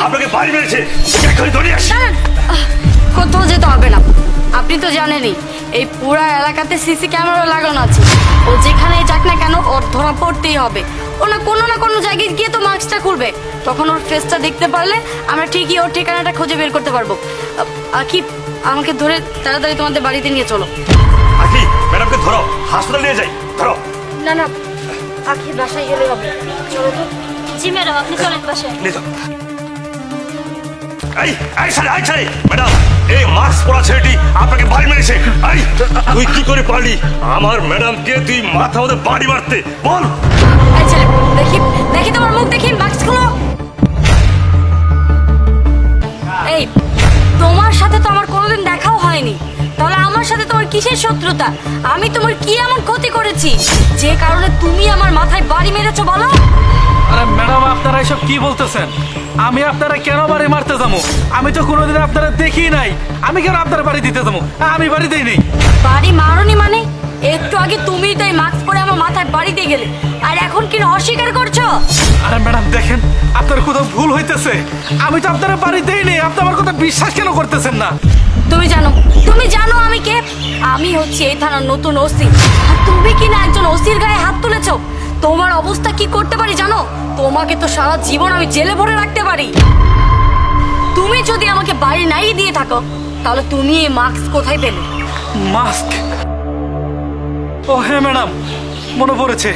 আপনাকে বাড়ি মেরেছে, ওকে এক্ষুনি ধরে আসি। কোথাও যেতে হবে না, আপনি তো জানেনই এই পুরা এলাকাতে সিসি ক্যামেরা লাগানো আছে। ও যেখানে যাক না কেন ওর ধরা পড়তেই হবে। ও না কোনো জায়গায় গিয়ে তো মাস্কটা খুলবে, তখন ওর ফেসটা দেখতে পারলে আমরা ঠিকই ওর ঠিকানাটা খুঁজে বের করতে পারবো। আকি, আমাকে ধরে তাড়াতাড়ি তোমাদের বাড়িতে নিয়ে চলো। আকি, ম্যাডামকে ধরো, হাসপাতাল নিয়ে যাই, ধরো। না, আকি বাসায় গেলে হবে, চলো তো। জি ম্যাডাম, আপনি চলেন বাসায়। নিয়ে যাও। ম্যাডাম, এই মাস্ক পরা ছেলেটি আপনাকে বাড়ি মেরেছে। তুই কি করে পারলি আমার ম্যাডামকে তুই মাথা মধ্যে বাড়ি মারতে? বল। এই ছেলে, দেখি তোমার মুখ, দেখি মাস্ক খুলো। এই, তোমার সাথে তো আমার কোনোদিন দেখাও হয়নি, তাহলে আমার সাথে তোমার কিসের শত্রুতা? আমি তোমার কি এমন ক্ষতি করেছি যে কারণে তুমি আমার মাথায় বাড়ি মেরেছো বলো? আরে ম্যাডাম, আপনারা এসব কি বলতেছেন? আমি আপনারা কেন বাড়ি মারতে যাবো? আমি তো কোনোদিন আপনারা দেখি নাই। আমি কেন আপনার বাড়ি দিতে যাবো? আমি বাড়ি দেই নেই। বাড়ি মারোনি মানে? একটু আগে তুমি তো এই মাস্ক পরে আমার মাথায় বাড়ি দিয়ে গেলে, আর এখন কি অস্বীকার করছো? আরে ম্যাডাম দেখেন, আপনার কোথাও ভুল হইতেছে। আমি তো আপনারা বাড়ি দেই নেই। আপনি আমার কথা বিশ্বাস কেন করতেছেন না? তুমি জানো আমি কে? আমি হচ্ছি এই থানার নতুন ওসি, আর তুমি কি না একজন ওসির গায়ে হাত তুলেছো? তোমার অবস্থা কি করতে পারি জানো? তোমাকে তো সারা জীবন আমি জেলে ভরে রাখতে পারি। তুমি যদি আমাকে বাড়ি নাই দিয়ে থাকো, তাহলে তুমি এই মাস্ক কোথায় পেলে? মাস্ক? ও হ্যাঁ ম্যাডাম, মনে পড়েছে।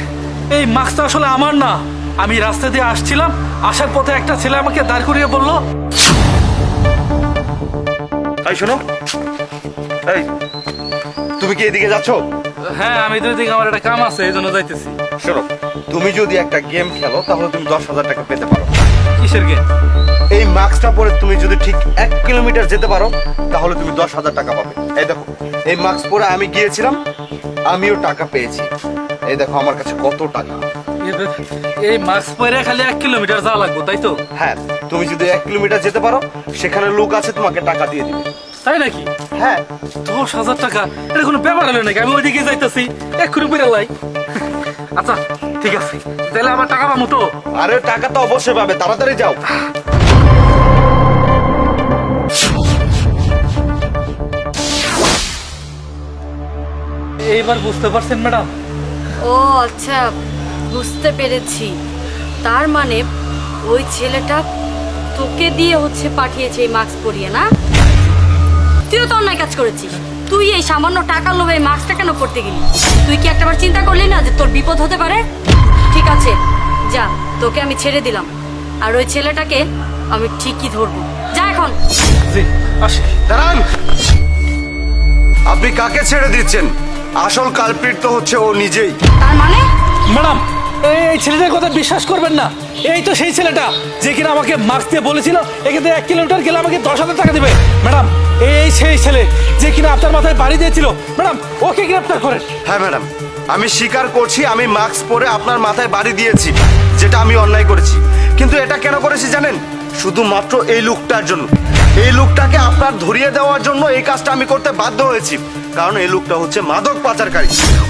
এই মাস্কটা আসলে আমার না। আমি রাস্তা দিয়ে আসছিলাম, আসার পথে একটা ছেলে আমাকে দাঁড় করিয়ে বলল। এই শোনো, এই তুমি কি এদিকে যাচ্ছ? হ্যাঁ, আমি তো এদিকে আমার একটা কাম আছে, এই জন্য যাইতেছি। শোনো, তুমি যদি একটা গেম খেলো তাহলে তুমি 10,000 টাকা পেতে পারো। কিসের গেম? এই মাস্কটা পরে তুমি যদি ঠিক 1 কিলোমিটার যেতে পারো তাহলে তুমি 10,000 টাকা পাবে। এই দেখো, এই মাস্ক পরে আমি গিয়েছিলাম, আমিও টাকা পেয়েছি। এই দেখো আমার কাছে কত টাকা। এই মাস্ক পরে খালি 1 কিলোমিটার যাওয়া লাগবে, তাই তো? হ্যাঁ, তুমি যদি 1 কিলোমিটার যেতে পারো সেখানে লোক আছে তোমাকে টাকা দিয়ে দিবে। তাই নাকি? হ্যাঁ। 10,000 টাকা? এটা কোনো ব্যাপার হলো নাকি? আমি ওইদিকে যাইতেছি, এক্ষুনি বেরোলাই। আচ্ছা ঠিক আছে, তাহলে আমার টাকা পাবো তো? আরে টাকা তো অবশ্যই পাবে, তাড়াতাড়ি যাও। এইবার বুঝতে পারছেন ম্যাডাম? ও আচ্ছা, বুঝতে পেরেছি। তার মানে ওই ছেলেটা তোকে দিয়ে হচ্ছে পাঠিয়েছে এই মাস্ক পরিয়ে, না? তুইও তো অন্যায় কাজ করেছিস। তুই এই সামান্য টাকার লোভে এই মাস্কটা কেন করতে গেলি? তুই কি একটাবার চিন্তা করলি না যে তোর বিপদ হতে পারে? ঠিক আছে, যা, তোকে আমি ছেড়ে দিলাম, আর ওই ছেলেটাকে আমি ঠিকই ধরবো। যা এখন। জি, আসি। দাঁড়ান, আপনি কাকে ছেড়ে দিচ্ছেন? আসল কালপ্রিট তো হচ্ছে ও নিজেই। তার মানে? ম্যাডাম, এই ছেলেটার কথা বিশ্বাস করবেন না। এই তো সেই ছেলেটা যে কিনা আমাকে মাস্ক দিয়ে বলেছিল এখান থেকে 1 কিলোমিটার গেলে আমাকে 10,000 টাকা দিবে। ম্যাডাম, এই সেই ছেলে যে কিনা আপনার মাথায় বাড়ি দিয়েছিল। ম্যাডাম, ওকে গ্রেফতার করেন। হ্যাঁ ম্যাডাম, আমি স্বীকার করছি আমি মাস্ক পরে আপনার মাথায় বাড়ি দিয়েছি, যেটা আমি অন্যায় করেছি। কিন্তু এটা কেন করেছি জানেন? শুধুমাত্র এই লোকটার জন্য। এই লোকটাকে আপনার ধরিয়ে দেওয়ার জন্য এই কাজটা আমি করতে বাধ্য হয়েছি। কারণ এই লোকটা হচ্ছে মাদক পাচারকারী।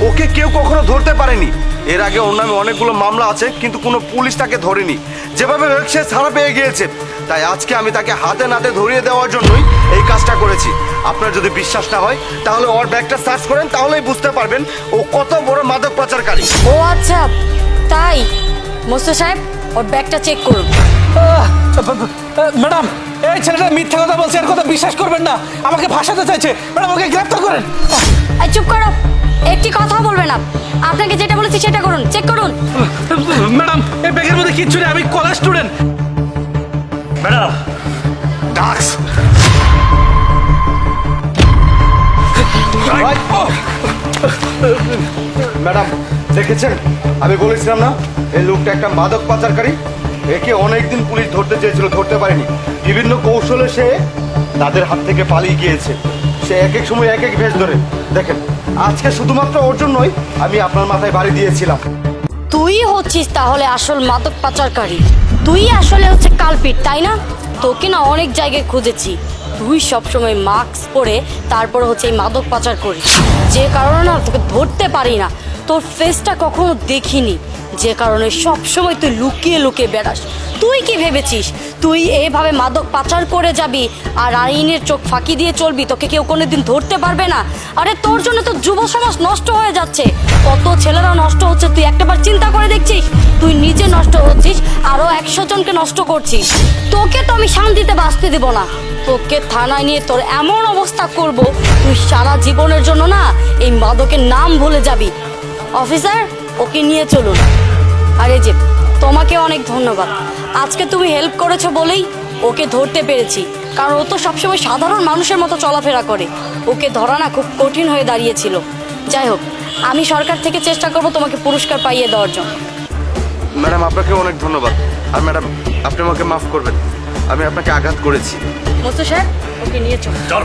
ওকে কেউ কখনো ধরতে পারেনি। এর আগে ওর নামে অনেকগুলো মামলা আছে, কিন্তু কোনো পুলিশ তাকে ধরেনি। যেভাবে হোক সে ছাড়া পেয়ে গিয়েছে। তাই আজকে আমি তাকে হাতে নাতে ধরিয়ে দেওয়ার জন্যই এই কাজটা করেছি। আপনার যদি বিশ্বাস না হয় তাহলে ওর ব্যাগটা সার্চ করেন, তাহলেই বুঝতে পারবেন ও কত বড় মাদক পাচারকারী। ও আচ্ছা, তাই? মোস্তা সাহেব, ওর ব্যাগটা চেক করুন। ম্যাডাম, এই ছেলেটা মিথ্যা কথা বলছে, এর কথা বিশ্বাস করবেন না। আমাকে ফাঁসাতে চাইছে। ম্যাডাম, ওকে গ্রেফতার করেন। এই চুপ করো, একটি কথা বলবে না। আপনাকে যেটা বলেছি সেটা করুন, চেক করুন। ম্যাডাম, এই ব্যাগের মধ্যে কিচ্ছু নেই, আমি college student. Madam, ducks. Madam, দেখেছেন আমি বলেছিলাম না এই লোকটা একটা মাদক পাচারকারী। একে অনেকদিন পুলিশ ধরতে চেয়েছিল, ধরতে পারেনি। বিভিন্ন কৌশলে সে তাদের হাত থেকে পালিয়ে গিয়েছে। সে এক এক সময় এক এক ভেষ ধরে। দেখেন, আজকে শুধুমাত্র ওর জন্যই আমি আপনার মাথায় বাড়ি দিয়েছিলাম। তুই হচ্ছিস তাহলে আসল মাদক পাচারকারী। তুই আসলে হচ্ছে কালপিট, তাই না? তোকে না অনেক জায়গায় খুঁজেছি। তুই সবসময় মাস্ক পরে তারপর হচ্ছে এই মাদক পাচার করিস, যে কারণে না তোকে ধরতে পারি না। তোর ফেসটা কখনো দেখিনি, যে কারণে সবসময় তুই লুকিয়ে লুকিয়ে বেড়াস। তুই কি ভেবেছিস তুই এভাবে মাদক পাচার করে যাবি আর আইনের চোখ ফাঁকি দিয়ে চলবি, তোকে কেউ কোনোদিন ধরতে পারবে না? আরে তোর জন্য তো যুব সমাজ নষ্ট হয়ে যাচ্ছে, কত ছেলেরা নষ্ট হচ্ছে, তুই একটাবার চিন্তা করে দেখছিস? তুই নিজে নষ্ট হচ্ছিস, আরো 100 জনকে নষ্ট করছিস। তোকে তো আমি শান্তিতে বাঁচতে দেব না, তোকে থানায় নিয়ে তোর এমন অবস্থা করব তুই সারা জীবনের জন্য না এই মাদকের নাম ভুলে যাবি। অফিসার, ওকে নিয়ে চলুন। আর এই যে তোমাকে অনেক ধন্যবাদ, আজকে তুমি হেল্প করেছো বলেই ওকে ধরতে পেরেছি, কারণ ও তো সবসময় সাধারণ মানুষের মতো চলাফেরা করে, ওকে ধরা না খুব কঠিন হয়ে দাঁড়িয়েছিল। যাই হোক, আমি সরকার থেকে চেষ্টা করব তোমাকে পুরস্কার পাইয়ে দেওয়ার জন্য। ম্যাডাম আপনাকে অনেক ধন্যবাদ। আর ম্যাডাম আপনি আমাকে মাফ করবেন, আমি আপনাকে আঘাত করেছি। মোস্তফা স্যার, ওকে নিয়ে চলো। চল।